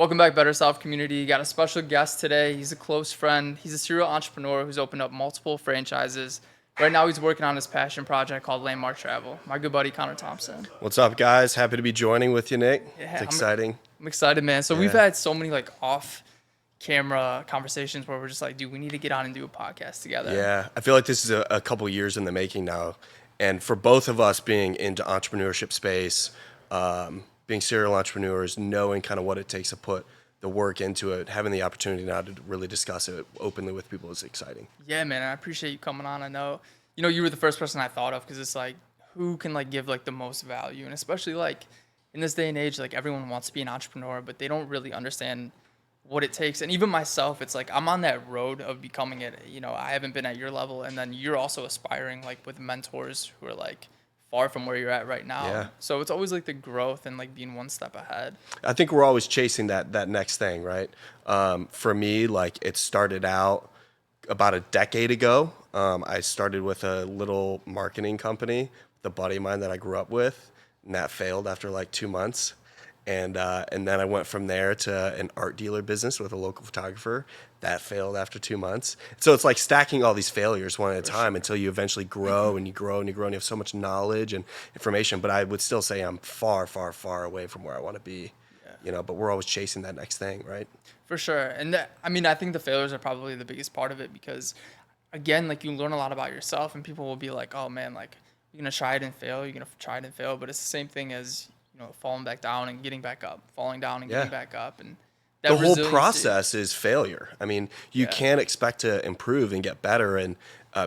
Welcome back, Better Self community. Got a special guest today. He's a close friend. He's a serial entrepreneur who's opened up multiple franchises. Right now, he's working on his passion project called Landmark Travel. My good buddy, Connor Thompson. What's up, guys? Happy to be joining with you, Nick. It's Yeah, exciting. I'm excited, man. So we've Yeah. had so many off-camera conversations where we're just like, dude, we need to get on and do a podcast together. Yeah, I feel like this is a couple years in the making now. And for both of us being into entrepreneurship space, being serial entrepreneurs, knowing kind of what it takes to put the work into it, having the opportunity now to really discuss it openly with people is exciting. Yeah, man. I appreciate you coming on. I know, you were the first person I thought of because it's like, who can give the most value, and especially in this day and age, everyone wants to be an entrepreneur, but they don't really understand what it takes. And even myself, it's like I'm on that road of becoming it. I haven't been at your level, and then you're also aspiring with mentors who are far from where you're at right now. Yeah. So it's always the growth and being one step ahead. I think we're always chasing that next thing, right? For me, it started out about a decade ago. I started with a little marketing company with a buddy of mine that I grew up with, and that failed after 2 months. And then I went from there to an art dealer business with a local photographer. That failed after 2 months. So it's like stacking all these failures one at a time until you eventually grow and you grow and you grow and you have so much knowledge and information. But I would still say I'm far, far, far away from where I want to be. But we're always chasing that next thing, right? For sure. And I think the failures are probably the biggest part of it because, again, you learn a lot about yourself, and people will be like, oh, man, you're going to try it and fail. You're going to try it and fail. But it's the same thing as, falling back down and getting back up, falling down and getting back up. And that the whole resiliency- process is failure. I mean, you can't expect to improve and get better and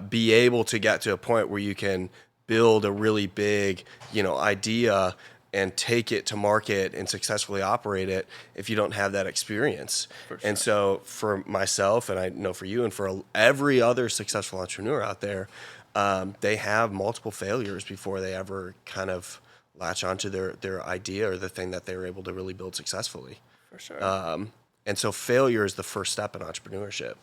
be able to get to a point where you can build a really big, idea and take it to market and successfully operate it if you don't have that experience. For sure. And so for myself, and I know for you and for every other successful entrepreneur out there, they have multiple failures before they ever kind of latch onto their idea or the thing that they were able to really build successfully. For sure. And so failure is the first step in entrepreneurship.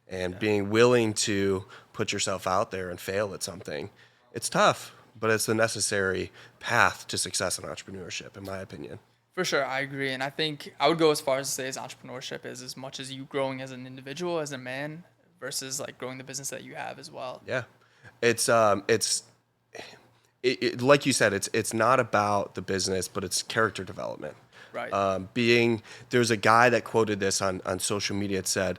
And being willing to put yourself out there and fail at something, it's tough, but it's the necessary path to success in entrepreneurship, in my opinion. For sure, I agree. And I think I would go as far as to say as entrepreneurship is as much as you growing as an individual, as a man, versus growing the business that you have as well. Yeah. It's like you said, it's not about the business, but it's character development. Right. There's a guy that quoted this on social media. It said,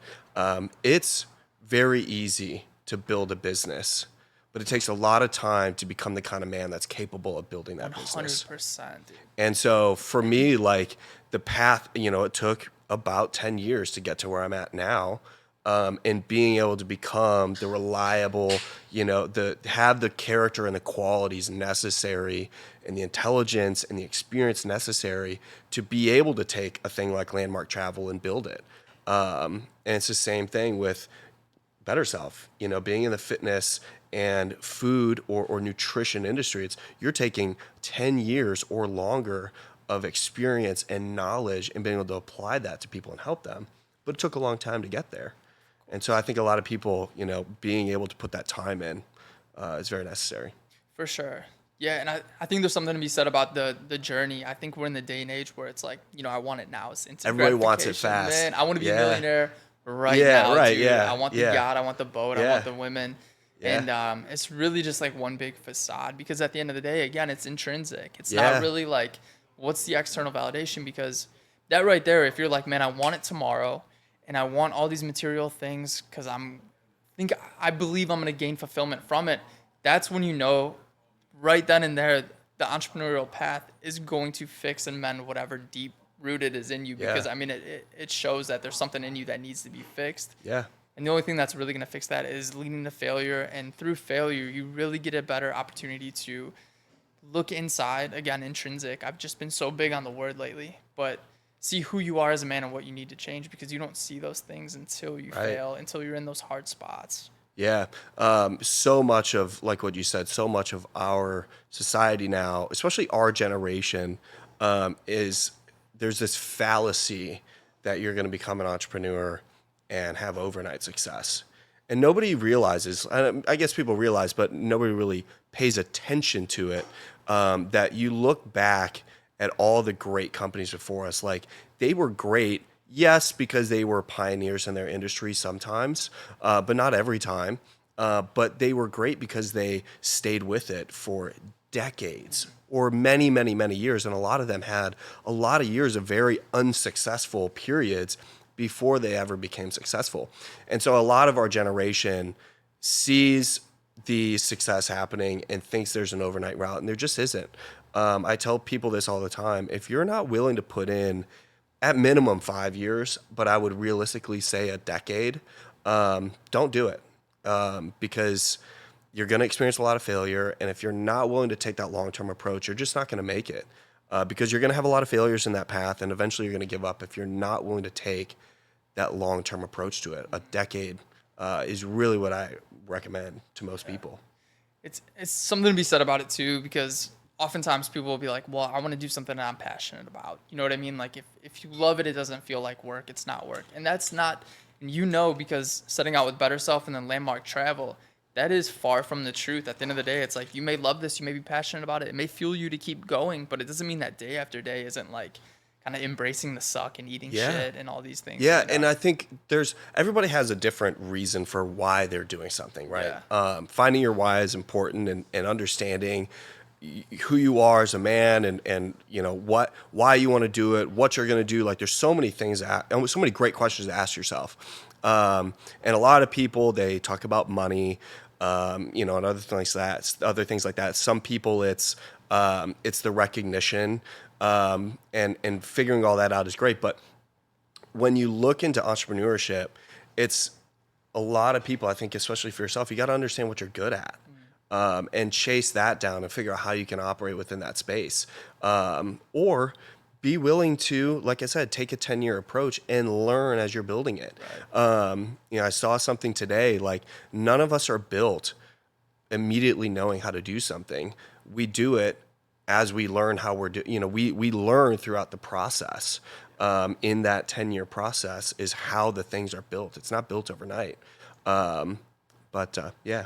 it's very easy to build a business, but it takes a lot of time to become the kind of man that's capable of building that business. 100%. Dude. And so for me, the path, it took about 10 years to get to where I'm at now. And being able to become the reliable, have the character and the qualities necessary and the intelligence and the experience necessary to be able to take a thing like Landmark Travel and build it. And it's the same thing with Better Self, being in the fitness and food or nutrition industry. You're taking 10 years or longer of experience and knowledge and being able to apply that to people and help them. But it took a long time to get there. And so I think a lot of people, being able to put that time in is very necessary. For sure. Yeah, and I think there's something to be said about the journey. I think we're in the day and age where it's I want it now. It's instant Everybody wants it gratification. fast. Man, I want to be a millionaire now, dude. I want the yacht, I want the boat, I want the women. Yeah. And it's really just one big facade because at the end of the day, again, it's intrinsic. It's not really what's the external validation, because that right there, if you're man, I want it tomorrow, and I want all these material things because I believe I'm going to gain fulfillment from it. That's when right then and there, the entrepreneurial path is going to fix and mend whatever deep rooted is in you. Because it shows that there's something in you that needs to be fixed. Yeah. And the only thing that's really going to fix that is leading to failure. And through failure, you really get a better opportunity to look inside. Again, intrinsic. I've just been so big on the word lately, but see who you are as a man and what you need to change, because you don't see those things until you fail, until you're in those hard spots. Yeah. So much of, what you said, so much of our society now, especially our generation, is there's this fallacy that you're going to become an entrepreneur and have overnight success. And nobody realizes, I guess people realize, but nobody really pays attention to it, that you look back at all the great companies before us, like they were great, yes, because they were pioneers in their industry sometimes, but not every time. But they were great because they stayed with it for decades or many, many, many years. And a lot of them had a lot of years of very unsuccessful periods before they ever became successful. And so a lot of our generation sees the success happening and thinks there's an overnight route, and there just isn't. I tell people this all the time. If you're not willing to put in at minimum 5 years, but I would realistically say a decade, don't do it, because you're going to experience a lot of failure. And if you're not willing to take that long-term approach, you're just not going to make it, because you're going to have a lot of failures in that path, and eventually you're going to give up if you're not willing to take that long-term approach to it. A decade is really what I recommend to most people. It's something to be said about it too, because oftentimes people will be like, well, I want to do something that I'm passionate about. You know what I mean? Like if you love it, it doesn't feel like work. It's not work. And that's not, because setting out with Better Self and then Landmark Travel, that is far from the truth. At the end of the day, it's like, you may love this, you may be passionate about it. It may fuel you to keep going, but it doesn't mean that day after day isn't like kind of embracing the suck and eating shit and all these things. Yeah, and I think everybody has a different reason for why they're doing something, right? Yeah. Finding your why is important, and understanding who you are as a man, and why you want to do it, what you're going to do. Like, there's so many things and so many great questions to ask yourself. And a lot of people, they talk about money, and other things like that. Some people, it's the recognition. And figuring all that out is great. But when you look into entrepreneurship, it's a lot of people, I think, especially for yourself, you got to understand what you're good at, and chase that down and figure out how you can operate within that space. Or be willing to, like I said, take a 10-year approach and learn as you're building it. Right. I saw something today, like none of us are built immediately knowing how to do something. We do it as we learn how we're doing. We learn throughout the process. In that 10-year process is how the things are built. It's not built overnight. Yeah.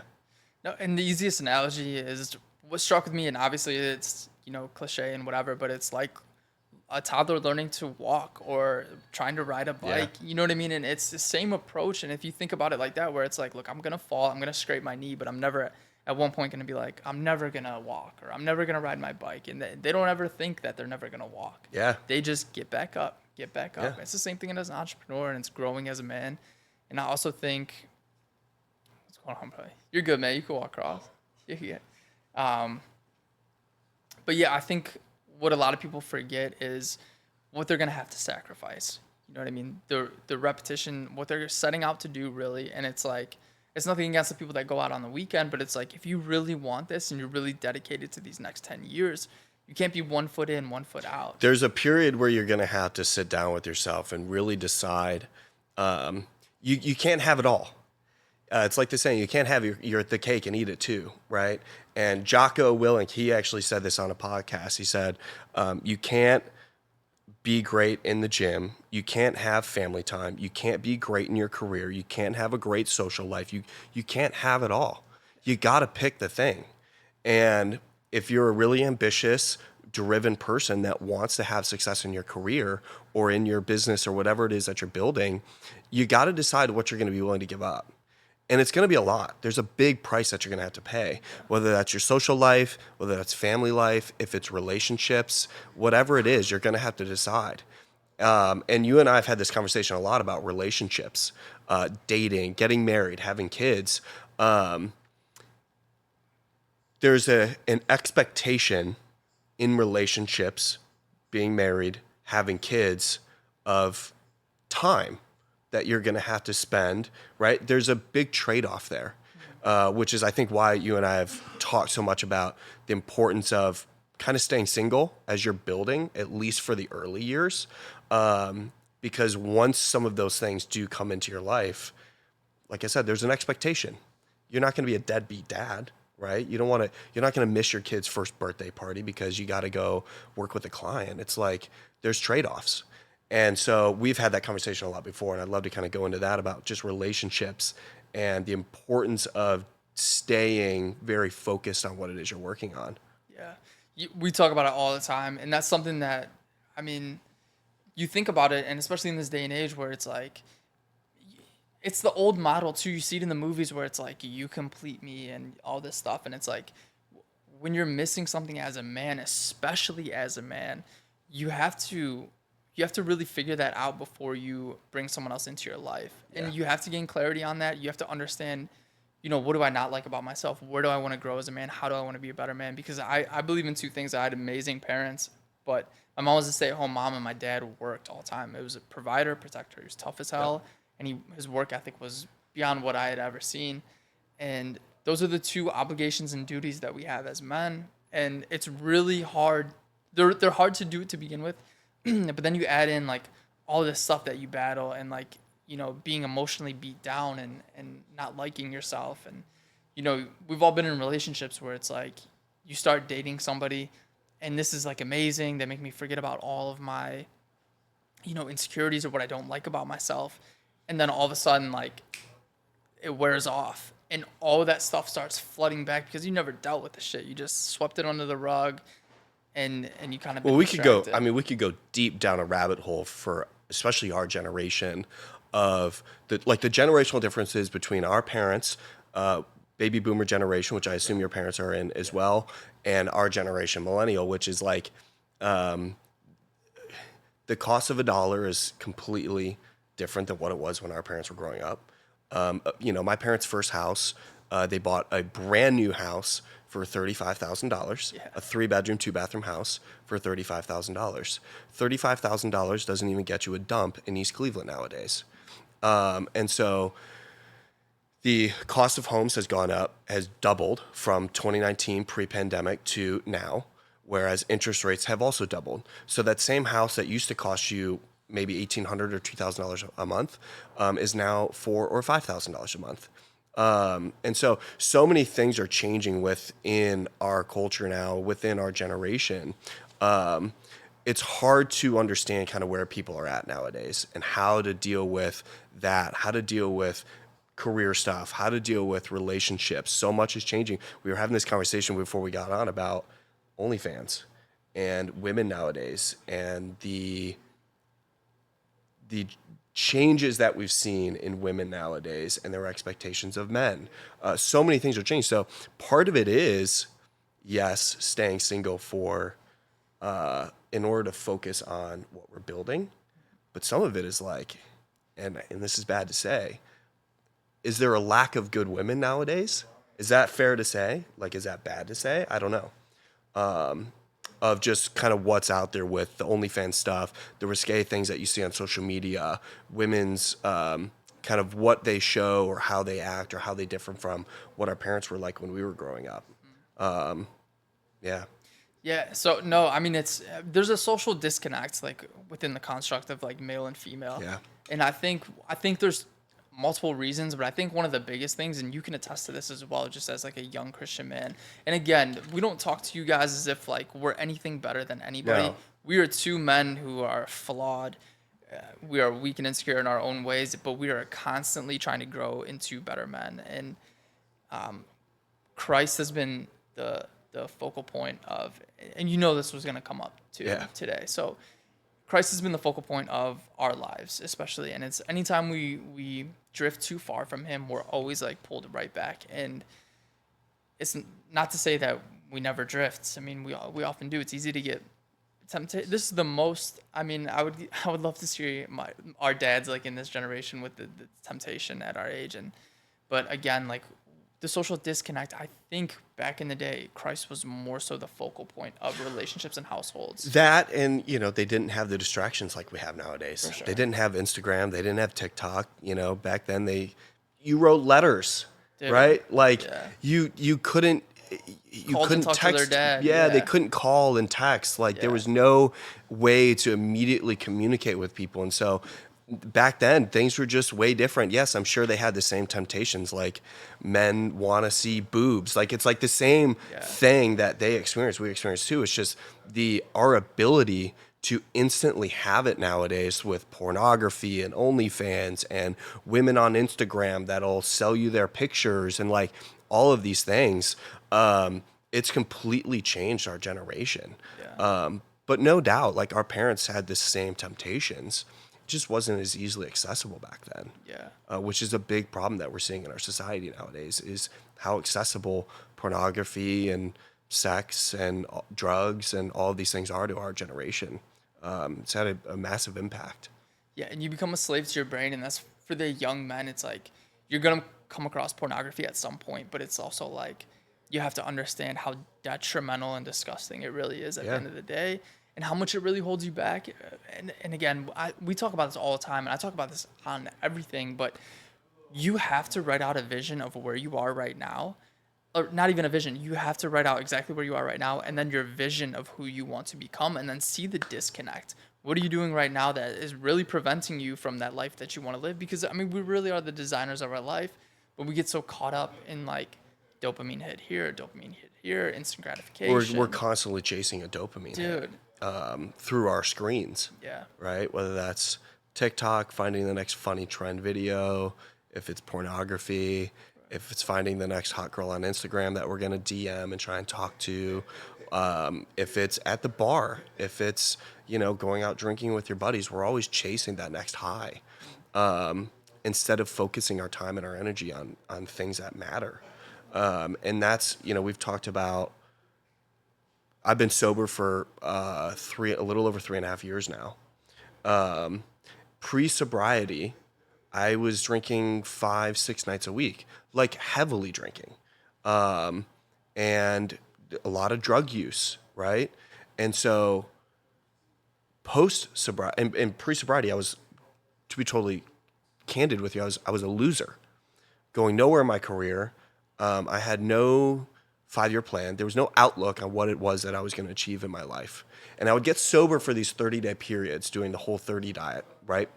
No, and the easiest analogy is what struck with me, and obviously it's, cliche and whatever, but it's like a toddler learning to walk or trying to ride a bike. Yeah. You know what I mean? And it's the same approach. And if you think about it like that, where it's like, look, I'm going to fall, I'm going to scrape my knee, but I'm never at one point going to be like, I'm never going to walk, or I'm never going to ride my bike. And they don't ever think that they're never going to walk. Yeah. They just get back up. Yeah. It's the same thing as an entrepreneur, and it's growing as a man. And I also think, what's going on, buddy? You're good, man. You can walk across. Yeah. But yeah, I think what a lot of people forget is what they're going to have to sacrifice. You know what I mean? The repetition, what they're setting out to do, really. And it's like, it's nothing against the people that go out on the weekend, but it's like, if you really want this and you're really dedicated to these next 10 years, you can't be 1 foot in, 1 foot out. There's a period where you're going to have to sit down with yourself and really decide. You can't have it all. It's like the saying, you can't have the cake and eat it too, right? And Jocko Willink, he actually said this on a podcast. He said, you can't be great in the gym. You can't have family time. You can't be great in your career. You can't have a great social life. You can't have it all. You got to pick the thing. And if you're a really ambitious, driven person that wants to have success in your career or in your business or whatever it is that you're building, you got to decide what you're going to be willing to give up. And it's going to be a lot. There's a big price that you're going to have to pay, whether that's your social life, whether that's family life, if it's relationships, whatever it is, you're going to have to decide. And you and I have had this conversation a lot about relationships, dating, getting married, having kids. There's an expectation in relationships, being married, having kids, of time that you're going to have to spend, right? There's a big trade-off there, which is, I think, why you and I have talked so much about the importance of kind of staying single as you're building, at least for the early years. Because once some of those things do come into your life, like I said, there's an expectation. You're not going to be a deadbeat dad, right? You're not going to miss your kid's first birthday party because you got to go work with a client. It's like, there's trade-offs. And so we've had that conversation a lot before, and I'd love to kind of go into that about just relationships and the importance of staying very focused on what it is you're working on. Yeah. we talk about it all the time, and that's something that, I mean, you think about it, and especially in this day and age where it's like, it's the old model too. You see it in the movies where it's like, you complete me and all this stuff, and it's like, when you're missing something as a man, especially as a man, you have to really figure that out before you bring someone else into your life. And you have to gain clarity on that. You have to understand, what do I not like about myself? Where do I want to grow as a man? How do I want to be a better man? Because I believe in two things. I had amazing parents, but my mom was a stay-at-home mom, and my dad worked all the time. It was a provider, protector. He was tough as hell, and his work ethic was beyond what I had ever seen. And those are the two obligations and duties that we have as men, and it's really hard. They're hard to do it to begin with, but then you add in like all this stuff that you battle, and like, being emotionally beat down and not liking yourself. And we've all been in relationships where it's like, you start dating somebody, and this is like amazing. They make me forget about all of my insecurities or what I don't like about myself, and then all of a sudden, like, it wears off, and all of that stuff starts flooding back because you never dealt with the shit. You just swept it under the rug, and you kind of well, we could go. I mean, we could go deep down a rabbit hole for especially our generation of the generational differences between our parents, baby boomer generation, which I assume your parents are in as well, and our generation, millennial, which is like, the cost of a dollar is completely different than what it was when our parents were growing up. My parents' first house, they bought a brand new house for $35,000, a 3-bedroom, 2-bathroom house for $35,000. $35,000 doesn't even get you a dump in East Cleveland nowadays. And so the cost of homes has doubled from 2019 pre-pandemic to now, whereas interest rates have also doubled. So that same house that used to cost you maybe $1,800 or $2,000 a month is now $4,000 or $5,000 a month. And so many things are changing within our culture now, within our generation. It's hard to understand kind of where people are at nowadays and how to deal with that, how to deal with career stuff, how to deal with relationships. So much is changing. We were having this conversation before we got on about OnlyFans and women nowadays, and the changes that we've seen in women nowadays and their expectations of men. So many things are changed. So part of it is, yes, staying single in order to focus on what we're building. But some of it is like, and this is bad to say, is there a lack of good women nowadays? Is that fair to say? Like, is that bad to say? I don't know. Of just kind of what's out there with the OnlyFans stuff, the risque things that you see on social media, women's kind of what they show or how they act or how they differ from what our parents were like when we were growing up. Yeah. So no, I mean, there's a social disconnect like within the construct of like male and female. Yeah. And I think there's multiple reasons, but I think one of the biggest things, and you can attest to this as well, just as like a young Christian man. And again, we don't talk to you guys as if like we're anything better than anybody. No. We are two men who are flawed. We are weak and insecure in our own ways, but we are constantly trying to grow into better men. And Christ has been the focal point of, and this was going to come up too today. So Christ has been the focal point of our lives, especially. And it's anytime we drift too far from him, we're always like pulled right back. And it's not to say that we never drift. I mean, we often do. It's easy to get tempted. This is the most, I mean, I would love to see our dads like in this generation with the temptation at our age. But again, like the social disconnect, I think back in the day, Christ was more so the focal point of relationships and households. That, and they didn't have the distractions like we have nowadays. Sure. They didn't have Instagram. They didn't have TikTok. Back then you wrote letters, right? Like you couldn't text to their dad. Yeah, they couldn't call and text. Like there was no way to immediately communicate with people, and so back then things were just way different. Yes, I'm sure they had the same temptations, like men want to see boobs. Like it's like the same thing that they experience, we experience too. It's just our ability to instantly have it nowadays with pornography and OnlyFans and women on Instagram that'll sell you their pictures and like all of these things. it's completely changed our generation. Yeah. But no doubt, like our parents had the same temptations. It just wasn't as easily accessible back then. Yeah. Which is a big problem that we're seeing in our society nowadays, is how accessible pornography and sex and drugs and all of these things are to our generation. It's had a massive impact. Yeah, and you become a slave to your brain, and that's for the young men. It's like you're gonna come across pornography at some point, but it's also like you have to understand how detrimental and disgusting it really is at the end of the day, and how much it really holds you back. And again, we talk about this all the time, and I talk about this on everything, but you have to write out a vision of where you are right now, or not even a vision. You have to write out exactly where you are right now, and then your vision of who you want to become, and then see the disconnect. What are you doing right now that is really preventing you from that life that you want to live? Because I mean, we really are the designers of our life, but we get so caught up in like dopamine hit here, instant gratification. We're constantly chasing a dopamine hit, through our screens. Yeah. Right? Whether that's TikTok, finding the next funny trend video, if it's pornography, if it's finding the next hot girl on Instagram that we're going to DM and try and talk to, if it's at the bar, if it's, going out drinking with your buddies, we're always chasing that next high, instead of focusing our time and our energy on things that matter. And that's, we've talked about, I've been sober for a little over 3.5 years now. Pre-sobriety, I was drinking 5-6 nights a week, like heavily drinking, and a lot of drug use, right? And so post-sobriety and pre-sobriety, I was, to be totally candid with you, I was a loser, going nowhere in my career. I had no 5-year plan. There was no outlook on what it was that I was going to achieve in my life. And I would get sober for these 30-day periods doing the Whole30 diet, right?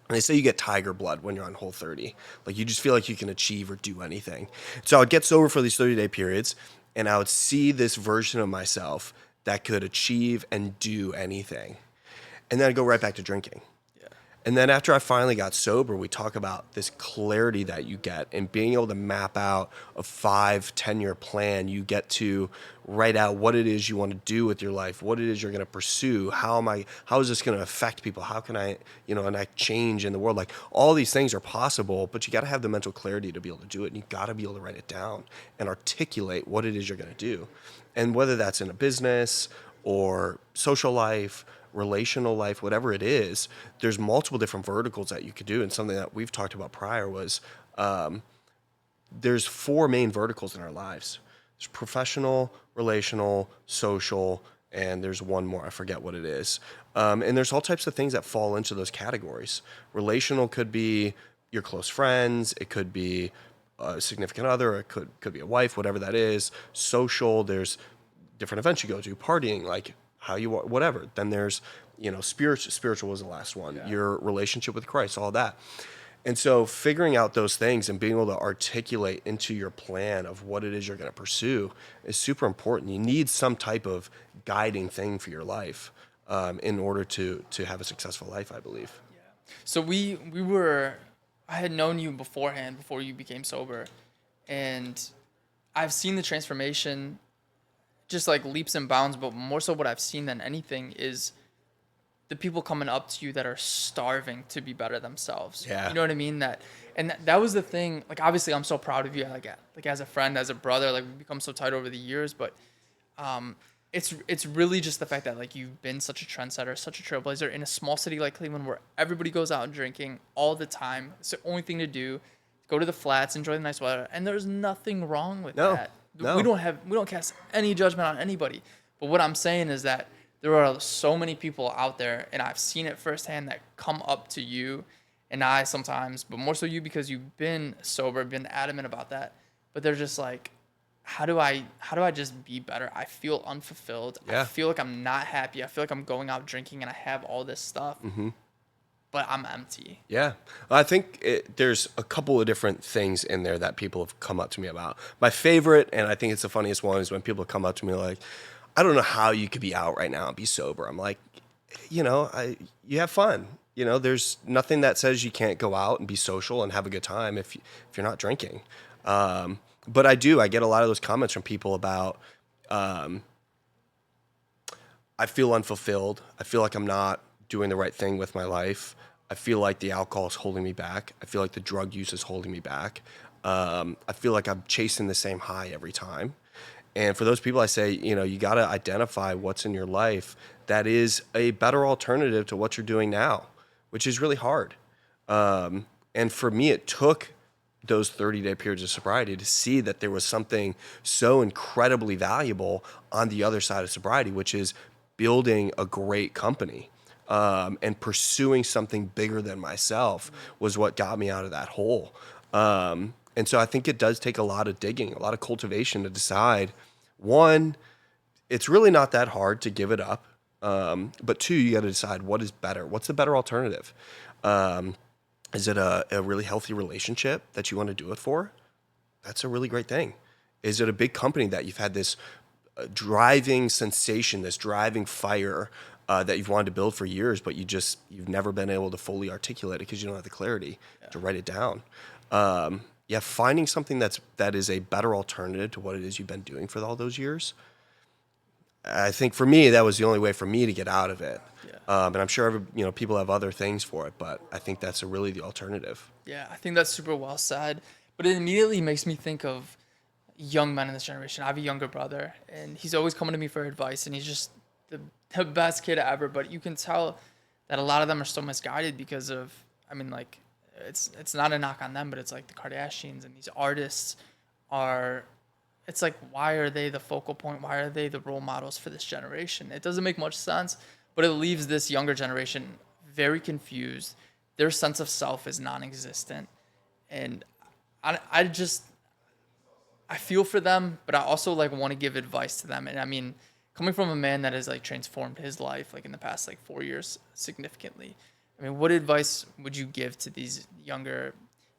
And they say you get tiger blood when you're on Whole30. Like you just feel like you can achieve or do anything. So I would get sober for these 30-day periods, and I would see this version of myself that could achieve and do anything. And then I'd go right back to drinking. And then after I finally got sober, we talk about this clarity that you get and being able to map out a 5-10 year plan. You get to write out what it is you want to do with your life, what it is you're going to pursue. How is this going to affect people? How can I, enact change in the world? Like all these things are possible, but you got to have the mental clarity to be able to do it. And you got to be able to write it down and articulate what it is you're going to do. And whether that's in a business or social life, relational life, whatever it is, there's multiple different verticals that you could do. And something that we've talked about prior was there's 4 main verticals in our lives. There's professional, relational, social, and there's one more. I forget what it is. And there's all types of things that fall into those categories. Relational could be your close friends. It could be a significant other. It could be a wife, whatever that is. Social, there's different events you go to, partying, like how you are, whatever. Then there's, spiritual was the last one, your relationship with Christ, all that. And so figuring out those things and being able to articulate into your plan of what it is you're going to pursue is super important. You need some type of guiding thing for your life in order to have a successful life, I believe. Yeah. So I had known you beforehand, before you became sober, and I've seen the transformation just like leaps and bounds, but more so what I've seen than anything is the people coming up to you that are starving to be better themselves. Yeah. You know what I mean? That was the thing. Like, obviously I'm so proud of you, like as a friend, as a brother, like we've become so tight over the years, but it's really just the fact that like you've been such a trendsetter, such a trailblazer in a small city like Cleveland where everybody goes out drinking all the time. It's the only thing to do. Go to the flats, enjoy the nice weather, and there's nothing wrong with that. No. We don't cast any judgment on anybody. But what I'm saying is that there are so many people out there, and I've seen it firsthand, that come up to you and I sometimes, but more so you because you've been sober, been adamant about that. But they're just like, how do I just be better? I feel unfulfilled. Yeah. I feel like I'm not happy. I feel like I'm going out drinking and I have all this stuff. Mm-hmm. But I'm empty. Yeah. I think there's a couple of different things in there that people have come up to me about. My favorite, and I think it's the funniest one, is when people come up to me like, I don't know how you could be out right now and be sober. I'm like, you have fun. There's nothing that says you can't go out and be social and have a good time if you're not drinking. But I get a lot of those comments from people about, I feel unfulfilled. I feel like I'm not doing the right thing with my life. I feel like the alcohol is holding me back. I feel like the drug use is holding me back. I feel like I'm chasing the same high every time. And for those people, I say, you got to identify what's in your life that is a better alternative to what you're doing now, which is really hard. And for me, it took those 30-day periods of sobriety to see that there was something so incredibly valuable on the other side of sobriety, which is building a great company. And pursuing something bigger than myself was what got me out of that hole. And so I think it does take a lot of digging, a lot of cultivation to decide, one, it's really not that hard to give it up. But two, you got to decide what is better. What's the better alternative? Is it a really healthy relationship that you want to do it for? That's a really great thing. Is it a big company that you've had this driving sensation, this driving fire that you've wanted to build for years, but you've never been able to fully articulate it because you don't have the clarity to write it down. Finding something that is a better alternative to what it is you've been doing for all those years. I think for me, that was the only way for me to get out of it. Yeah. And I'm sure people have other things for it, but I think that's really the alternative. Yeah, I think that's super well said. But it immediately makes me think of young men in this generation. I have a younger brother, and he's always coming to me for advice, and he's just the best kid ever. But you can tell that a lot of them are so misguided because of, it's not a knock on them, but it's like the Kardashians and these artists are, it's like, why are they the focal point? Why are they the role models for this generation? It doesn't make much sense, but it leaves this younger generation very confused. Their sense of self is non-existent. And I feel for them, but I also want to give advice to them. And coming from a man that has transformed his life in the past 4 years significantly, what advice would you give to these younger,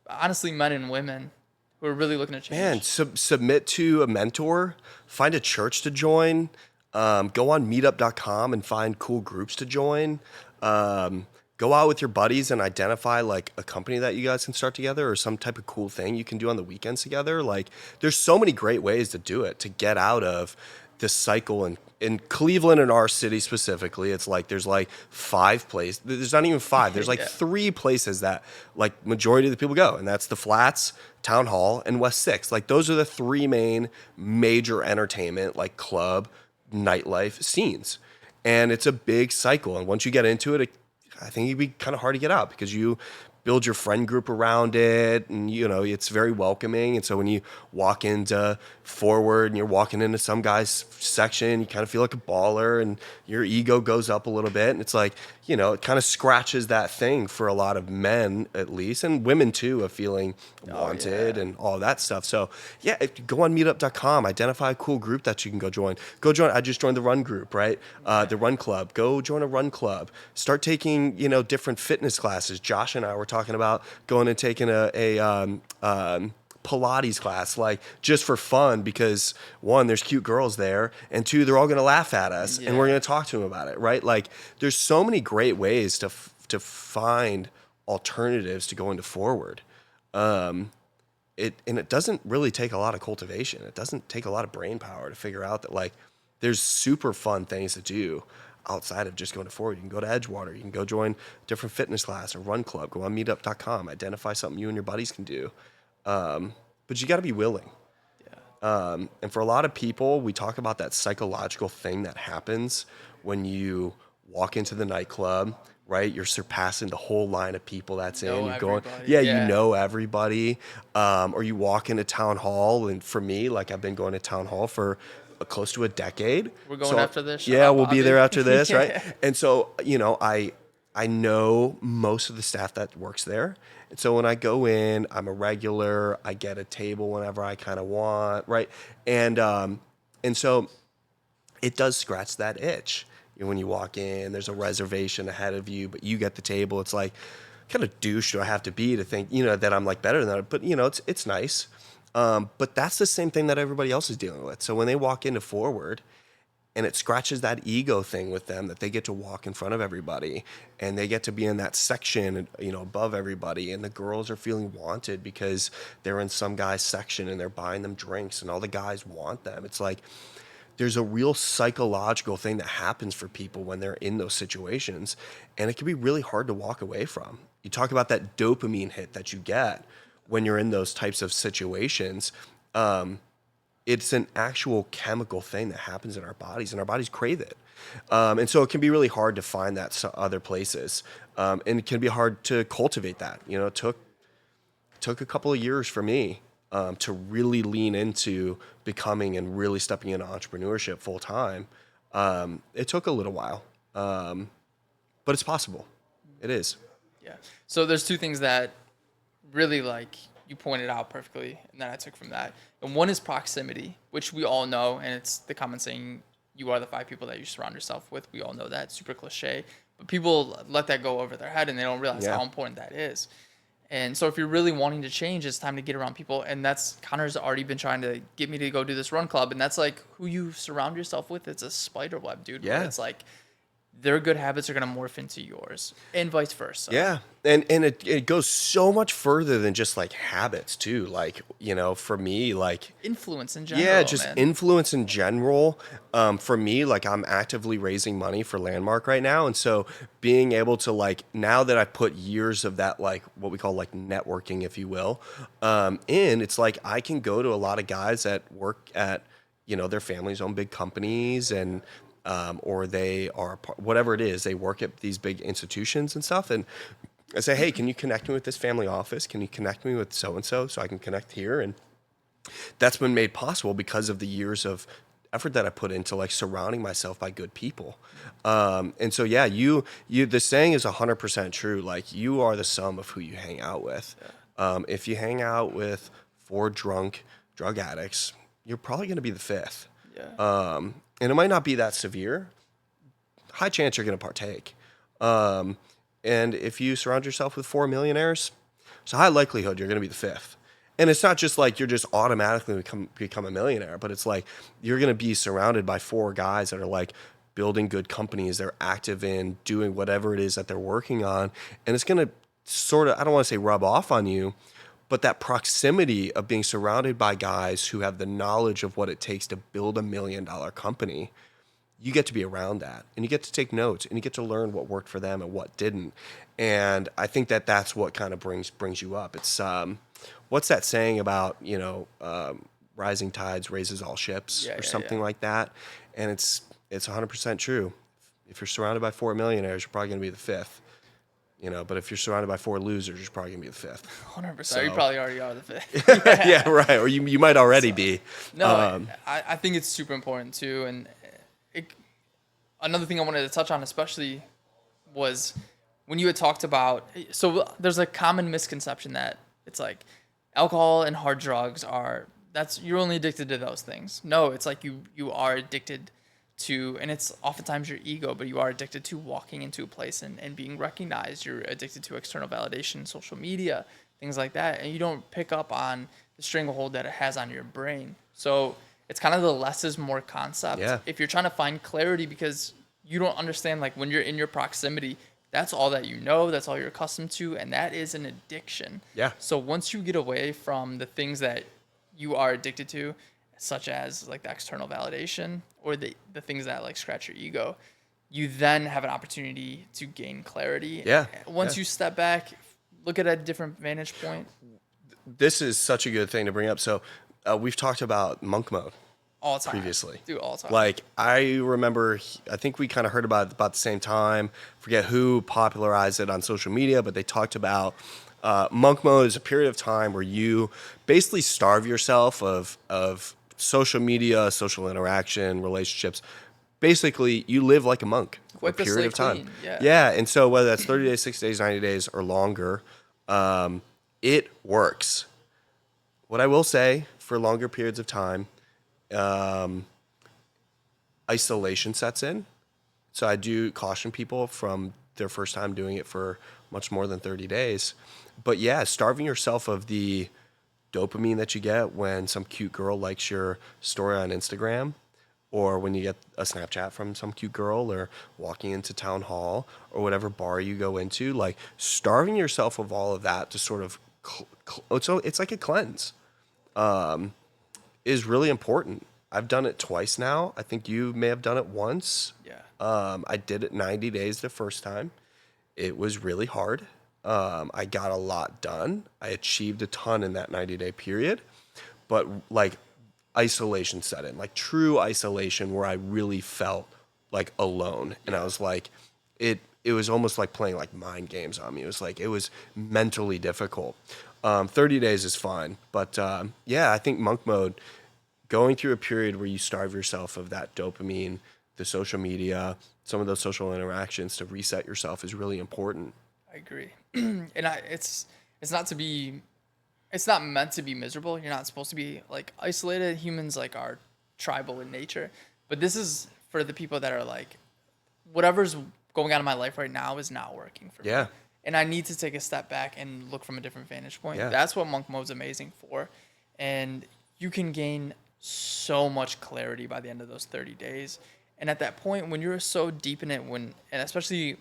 honestly, men and women who are really looking to change? Man, submit to a mentor, find a church to join, go on meetup.com and find cool groups to join. Go out with your buddies and identify a company that you guys can start together or some type of cool thing you can do on the weekends together. There's so many great ways to do it, to get out of this cycle. And in Cleveland and our city specifically, it's there's 5 places. There's not even 5. There's 3 places that majority of the people go. And that's the Flats, Town Hall, and West 6. Those are the 3 main major entertainment, club, nightlife scenes. And it's a big cycle. And once you get into it, I think it'd be kind of hard to get out because you build your friend group around it, and it's very welcoming. And so when you walk into Forward and you're walking into some guy's section, you kind of feel like a baller and your ego goes up a little bit, and it's it kind of scratches that thing for a lot of men, at least, and women too, of feeling wanted and all that stuff. So go on meetup.com, identify a cool group that you can go join. I just joined the run group, right? The run club. Go join a run club. Start taking different fitness classes. Josh and I were talking about going and taking a Pilates class, just for fun, because 1, there's cute girls there, and 2, they're all going to laugh at us and we're going to talk to them about it, right? There's so many great ways to find alternatives to going to Forward. It doesn't really take a lot of cultivation. It doesn't take a lot of brain power to figure out that there's super fun things to do outside of just going to Forward. You can go to Edgewater. You can go join a different fitness class or run club. Go on meetup.com. Identify something you and your buddies can do. But you got to be willing. And for a lot of people, we talk about that psychological thing that happens when you walk into the nightclub, right? You're surpassing the whole line of people that's in. You're going, you know everybody. Or you walk into Town Hall, and for me, I've been going to Town Hall for close to a decade. We're going after this. Yeah, we'll be there after this, right? And so, I know most of the staff that works there. And so when I go in, I'm a regular. I get a table whenever I kind of want, right? And so it does scratch that itch. When you walk in, there's a reservation ahead of you, but you get the table. It's kind of douche do I have to be to think, that I'm better than that? But, it's nice. But that's the same thing that everybody else is dealing with. So when they walk into Forward, and it scratches that ego thing with them, that they get to walk in front of everybody and they get to be in that section, above everybody. And the girls are feeling wanted because they're in some guy's section and they're buying them drinks and all the guys want them. It's there's a real psychological thing that happens for people when they're in those situations, and it can be really hard to walk away from. You talk about that dopamine hit that you get when you're in those types of situations. It's an actual chemical thing that happens in our bodies, and our bodies crave it. And so it can be really hard to find that other places, and it can be hard to cultivate that. It took a couple of years for me to really lean into becoming and really stepping into entrepreneurship full time. It took a little while, but it's possible. It is. Yeah. So there's two things that really like you pointed out perfectly, and that I took from that. And one is proximity, which we all know, and it's the common saying, you are the 5 people that you surround yourself with. We all know that. Super cliche. But people let that go over their head, and they don't realize how important that is. And so if you're really wanting to change, it's time to get around people. And that's Connor's already been trying to get me to go do this run club. And that's like who you surround yourself with. It's a spider web, dude. Yeah. It's like their good habits are going to morph into yours and vice versa. Yeah. And it goes so much further than just like habits too. Like, for me, like influence in general. Yeah, just influence in general. For me, like I'm actively raising money for Landmark right now. And so being able to like, now that I've put years of that, like what we call like networking, if you will, it's like I can go to a lot of guys that work at, their families own big companies, and or they are, whatever it is, they work at these big institutions and stuff. And I say, hey, can you connect me with this family office? Can you connect me with so-and-so so I can connect here? And that's been made possible because of the years of effort that I put into like surrounding myself by good people. And so, yeah, the saying is 100% true. Like you are the sum of who you hang out with. If you hang out with 4 drunk drug addicts, you're probably going to be the 5th. Yeah. And it might not be that severe. High chance you're going to partake. And if you surround yourself with 4 millionaires, it's a high likelihood you're going to be the 5th. And it's not just like you're just automatically become a millionaire, but it's like you're going to be surrounded by 4 guys that are like building good companies. They're active in doing whatever it is that they're working on. And it's going to sort of, I don't want to say rub off on you, but that proximity of being surrounded by guys who have the knowledge of what it takes to build $1 million company, you get to be around that, and you get to take notes, and you get to learn what worked for them and what didn't. And I think that that's what kind of brings you up. It's what's that saying about rising tides raises all ships, or something like that. And it's 100% true. If you're surrounded by 4 millionaires, you're probably going to be the 5th. But if you're surrounded by 4 losers, you're probably going to be the 5th. 100%. So, you probably already are the 5th. Yeah, right. Or you might already be. No, I think it's super important too. And another thing I wanted to touch on especially was when you had talked about, so there's a common misconception that it's like alcohol and hard drugs you're only addicted to those things. No, it's like you are addicted to, and it's oftentimes your ego, but you are addicted to walking into a place and being recognized. You're addicted to external validation, social media, things like that. And you don't pick up on the stranglehold that it has on your brain. So it's kind of the less is more concept. Yeah. If you're trying to find clarity because you don't understand, like when you're in your proximity, that's all that you know, that's all you're accustomed to, and that is an addiction. Yeah. So once you get away from the things that you are addicted to, such as like the external validation or the things that like scratch your ego, you then have an opportunity to gain clarity. Yeah. Once you step back, look at a different vantage point. This is such a good thing to bring up. So we've talked about monk mode all the time. Previously. Dude, all the time. Like I remember, I think we kind of heard about it about the same time. Forget who popularized it on social media, but they talked about monk mode is a period of time where you basically starve yourself of social media, social interaction, relationships. Basically, you live like a monk for a period of time. Clean. Yeah. And so whether that's 30 days, 60 days, 90 days, or longer, it works. What I will say, for longer periods of time, isolation sets in. So I do caution people from their first time doing it for much more than 30 days. But yeah, starving yourself of the dopamine that you get when some cute girl likes your story on Instagram, or when you get a Snapchat from some cute girl, or walking into town hall or whatever bar you go into, like starving yourself of all of that to sort of, so it's like a cleanse, is really important. I've done it twice now. I think you may have done it once. Yeah. I did it 90 days the first time. It was really hard. I got a lot done. I achieved a ton in that 90-day period, but like isolation set in, like true isolation where I really felt like alone. And I was like, it was almost like playing like mind games on me. It was like, it was mentally difficult. 30 days is fine. But yeah, I think monk mode, going through a period where you starve yourself of that dopamine, the social media, some of those social interactions to reset yourself is really important. I agree. It's not to be, it's not meant to be miserable. You're not supposed to be like isolated. Humans like are tribal in nature, but this is for the people that are like, whatever's going on in my life right now is not working for me. Yeah. And I need to take a step back and look from a different vantage point. Yeah. That's what monk mode's amazing for. And you can gain so much clarity by the end of those 30 days. And at that point, when you're so deep in it, and especially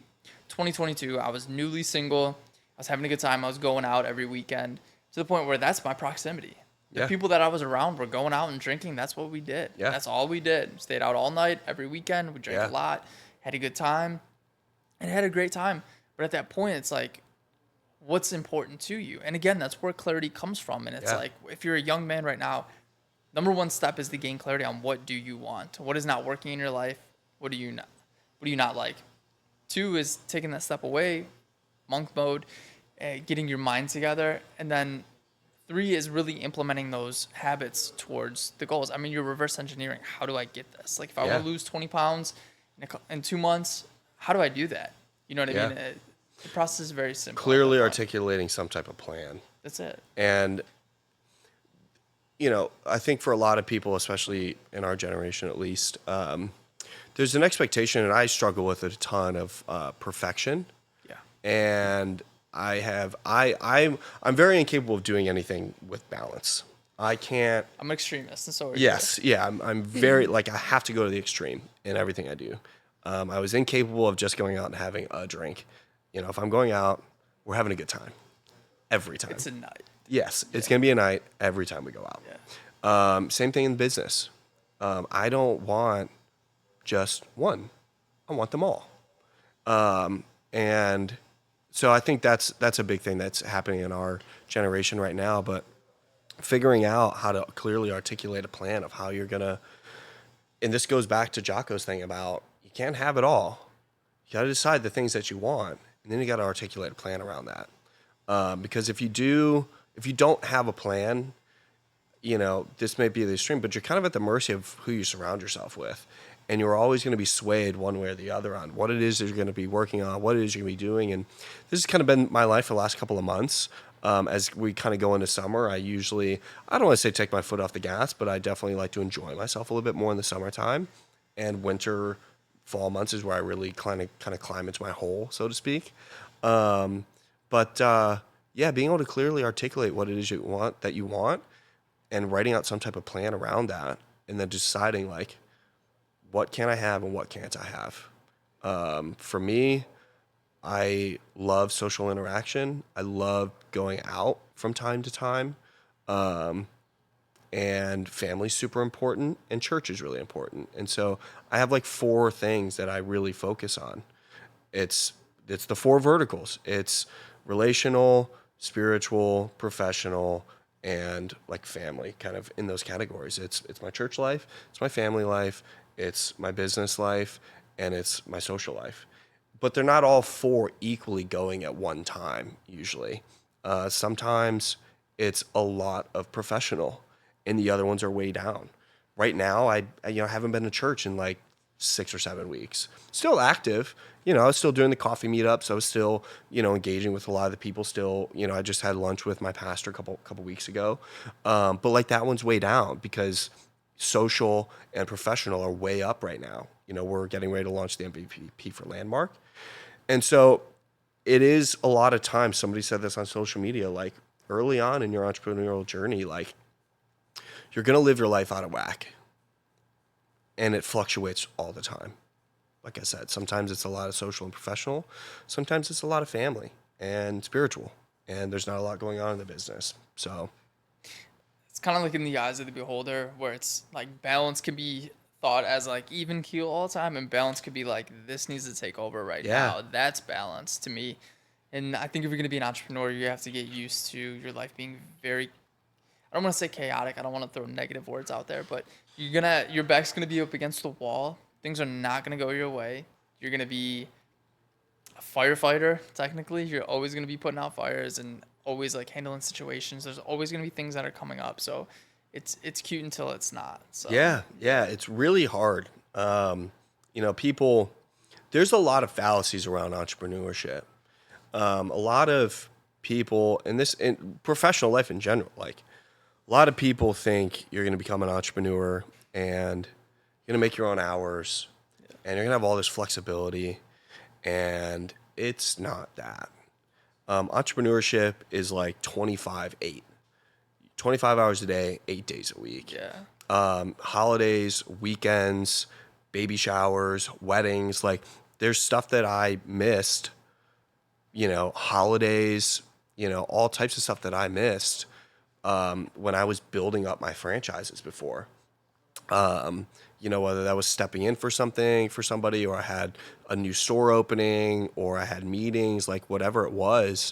2022, I was newly single. I was having a good time. I was going out every weekend to the point where that's my proximity. The people that I was around were going out and drinking. That's what we did. Yeah. That's all we did. Stayed out all night, every weekend. We drank a lot, had a good time, and had a great time. But at that point, it's like, what's important to you? And again, that's where clarity comes from. And it's like, if you're a young man right now, number one step is to gain clarity on what do you want? What is not working in your life? What do you not like? 2 is taking that step away, monk mode, getting your mind together. And then 3 is really implementing those habits towards the goals. I mean, you're reverse engineering. How do I get this? Like if I want to lose 20 pounds in 2 months, how do I do that? You know what I mean? The process is very simple. Clearly articulating some type of plan. That's it. And, you know, I think for a lot of people, especially in our generation at least, there's an expectation, and I struggle with it a ton, of perfection. Yeah. And I'm very incapable of doing anything with balance. I can't. I'm an extremist, and so are you. Yes, yeah, I'm very like I have to go to the extreme in everything I do. I was incapable of just going out and having a drink. You know, if I'm going out, we're having a good time every time. It's a night. Yes, it's gonna be a night every time we go out. Yeah. Same thing in business. I don't want just one. I want them all. And so I think that's a big thing that's happening in our generation right now. But figuring out how to clearly articulate a plan of how you're gonna, and this goes back to Jocko's thing about you can't have it all. You got to decide the things that you want, and then you got to articulate a plan around that. Because if you don't have a plan, you know, this may be the extreme, but you're kind of at the mercy of who you surround yourself with. And you're always going to be swayed one way or the other on what it is that you're going to be working on, what it is you're going to be doing. And this has kind of been my life for the last couple of months. As we kind of go into summer, I don't want to say take my foot off the gas, but I definitely like to enjoy myself a little bit more in the summertime. And winter, fall months is where I really kind of climb into my hole, so to speak. Being able to clearly articulate what it is you want, and writing out some type of plan around that, and then deciding like, what can I have and what can't I have? For me, I love social interaction. I love going out from time to time. And family's super important, and church is really important. And so I have like 4 things that I really focus on. It's the 4 verticals. It's relational, spiritual, professional, and like family, kind of in those categories. It's my church life, it's my family life, it's my business life, and it's my social life. But they're not all 4 equally going at one time, usually. Sometimes it's a lot of professional, and the other ones are way down. Right now, I haven't been to church in like 6 or 7 weeks. Still active. You know, I was still doing the coffee meetups. I was still, engaging with a lot of the people still. I just had lunch with my pastor a couple weeks ago. But like that one's way down because social and professional are way up right now. We're getting ready to launch the MVP for Landmark. And so it is a lot of times, somebody said this on social media, like early on in your entrepreneurial journey, like you're going to live your life out of whack. And it fluctuates all the time. Like I said, sometimes it's a lot of social and professional. Sometimes it's a lot of family and spiritual. And there's not a lot going on in the business. So it's kind of like in the eyes of the beholder, where it's like balance can be thought as like even keel all the time, and balance could be like this needs to take over right Yeah. now. That's balance to me. And I think if you're gonna be an entrepreneur, you have to get used to your life being very, I don't want to say chaotic. I don't want to throw negative words out there, but your back's gonna be up against the wall. Things are not gonna go your way. You're gonna be a firefighter. Technically, you're always gonna be putting out fires and always like handling situations. There's always gonna be things that are coming up. So, it's cute until it's not. So Yeah, yeah, it's really hard. People, there's a lot of fallacies around entrepreneurship. A lot of people in professional life in general, like a lot of people think you're going to become an entrepreneur and you're going to make your own hours and you're going to have all this flexibility, and it's not that. Entrepreneurship is like 25/8. 25 hours a day, 8 days a week. yeah, Holidays, weekends, baby showers, weddings. Like, there's stuff that I missed, holidays, all types of stuff that I missed when I was building up my franchises before. Whether that was stepping in for something for somebody, or I had a new store opening, or I had meetings, like whatever it was.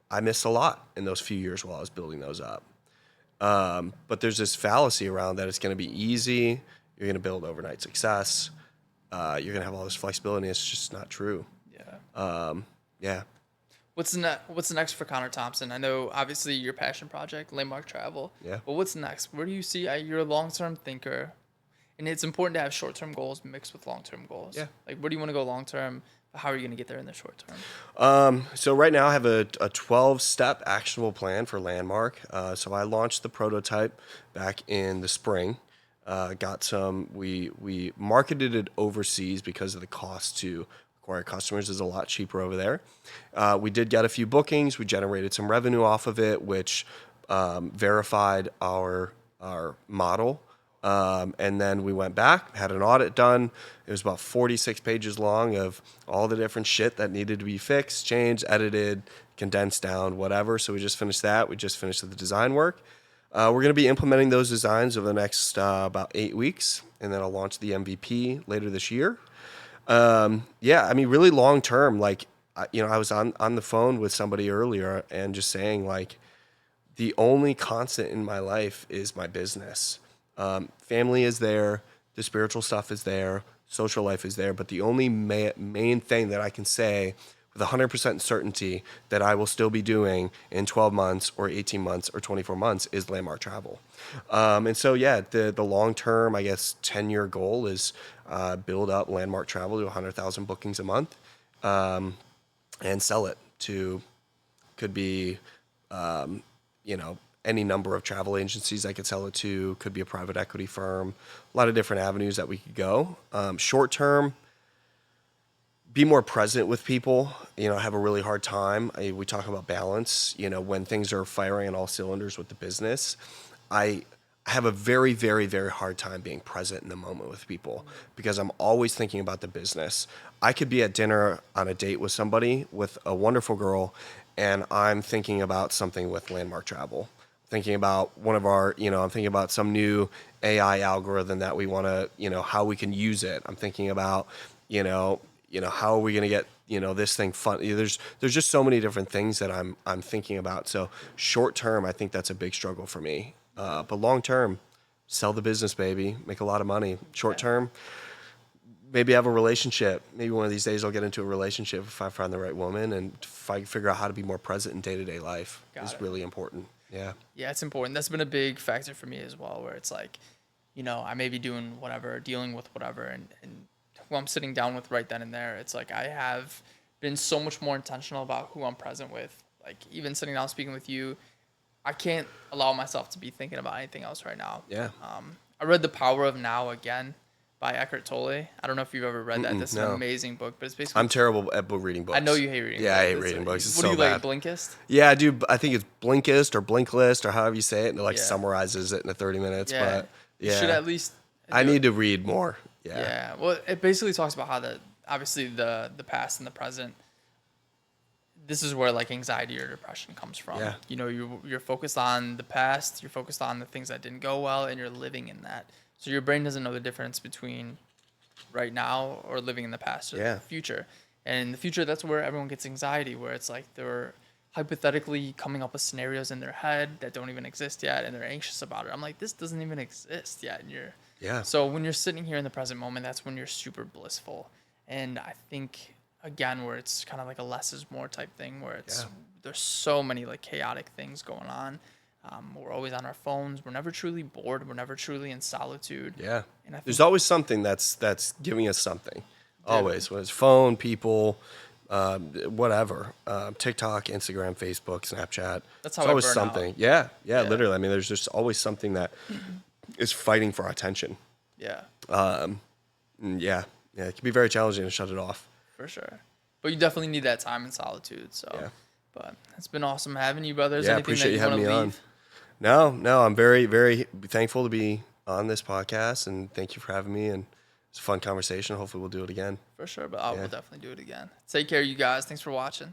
I missed a lot in those few years while I was building those up. But there's this fallacy around that it's going to be easy. You're going to build overnight success. You're going to have all this flexibility. It's just not true. yeah. Yeah. What's next for Connor Thompson? I know obviously your passion project, Landmark Travel. Yeah. But what's next? Where do you see you're a long-term thinker, and it's important to have short-term goals mixed with long-term goals. Yeah. Like, where do you want to go long-term? How are you going to get there in the short term? So right now I have a 12-step actionable plan for Landmark. So I launched the prototype back in the spring. We marketed it overseas because of the cost to acquire customers is a lot cheaper over there. We did get a few bookings. We generated some revenue off of it, which verified our model. And then we went back, had an audit done. It was about 46 pages long of all the different shit that needed to be fixed, changed, edited, condensed down, whatever. So we just finished that. We just finished the design work. We're going to be implementing those designs over the next about 8 weeks, and then I'll launch the MVP later this year. Really long term, like, I was on the phone with somebody earlier and just saying, like, the only constant in my life is my business. Family is there, the spiritual stuff is there, social life is there, but the only main thing that I can say with 100% certainty that I will still be doing in 12 months or 18 months or 24 months is Landmark Travel. The long-term, I guess, 10-year goal is build up Landmark Travel to 100,000 bookings a month and sell it to, could be, any number of travel agencies I could sell it to, could be a private equity firm, a lot of different avenues that we could go. Short term, be more present with people. I have a really hard time. We talk about balance, when things are firing on all cylinders with the business. I have a very, very, very hard time being present in the moment with people because I'm always thinking about the business. I could be at dinner on a date with somebody, with a wonderful girl, and I'm thinking about something with Landmark Travel. Thinking about I'm thinking about some new AI algorithm that we want to, how we can use it. I'm thinking about, how are we going to get, this thing fun? There's just so many different things that I'm thinking about. So short term, I think that's a big struggle for me. But long term, sell the business, baby, make a lot of money. Short term, maybe have a relationship. Maybe one of these days I'll get into a relationship if I find the right woman, and if I figure out how to be more present in day-to-day life is really important. Yeah. Yeah, it's important. That's been a big factor for me as well, where it's like, I may be doing whatever, dealing with whatever, and who I'm sitting down with right then and there, it's like I have been so much more intentional about who I'm present with. Like, even sitting down speaking with you, I can't allow myself to be thinking about anything else right now. Yeah. I read The Power of Now again by Eckhart Tolle. I don't know if you've ever read that. This is an amazing book, but it's basically... I'm terrible at reading books. I know you hate reading books. Yeah, I hate reading books. It's what so do you bad. like, Blinkist? Yeah, I do. I think it's Blinkist or Blinklist or however you say it, and it summarizes it in 30 minutes. Yeah. But yeah, You should at least... I need to read more. Yeah. Yeah. Well, it basically talks about how obviously the past and the present, this is where like anxiety or depression comes from. Yeah. You know, you're focused on the past, you're focused on the things that didn't go well, and you're living in that. So your brain doesn't know the difference between right now or living in the past or the future. And in the future, that's where everyone gets anxiety, where it's like they're hypothetically coming up with scenarios in their head that don't even exist yet, and they're anxious about it. I'm like, this doesn't even exist yet. And so when you're sitting here in the present moment, that's when you're super blissful. And I think, again, where it's kind of like a less is more type thing, where it's there's so many like chaotic things going on. We're always on our phones. We're never truly bored. We're never truly in solitude. Yeah. And I think there's always something that's giving us something. Always. Whether it's phone, people, whatever. TikTok, Instagram, Facebook, Snapchat. That's how it's I always burn something. out. Yeah, literally. I mean, there's just always something that is fighting for our attention. Yeah. Yeah, it can be very challenging to shut it off. For sure. But you definitely need that time in solitude. So, but it's been awesome having you, brothers. Yeah, appreciate you having me on. No, I'm very, very thankful to be on this podcast, and thank you for having me. And it's a fun conversation. Hopefully, we'll do it again. For sure, but we'll definitely do it again. Take care, you guys. Thanks for watching.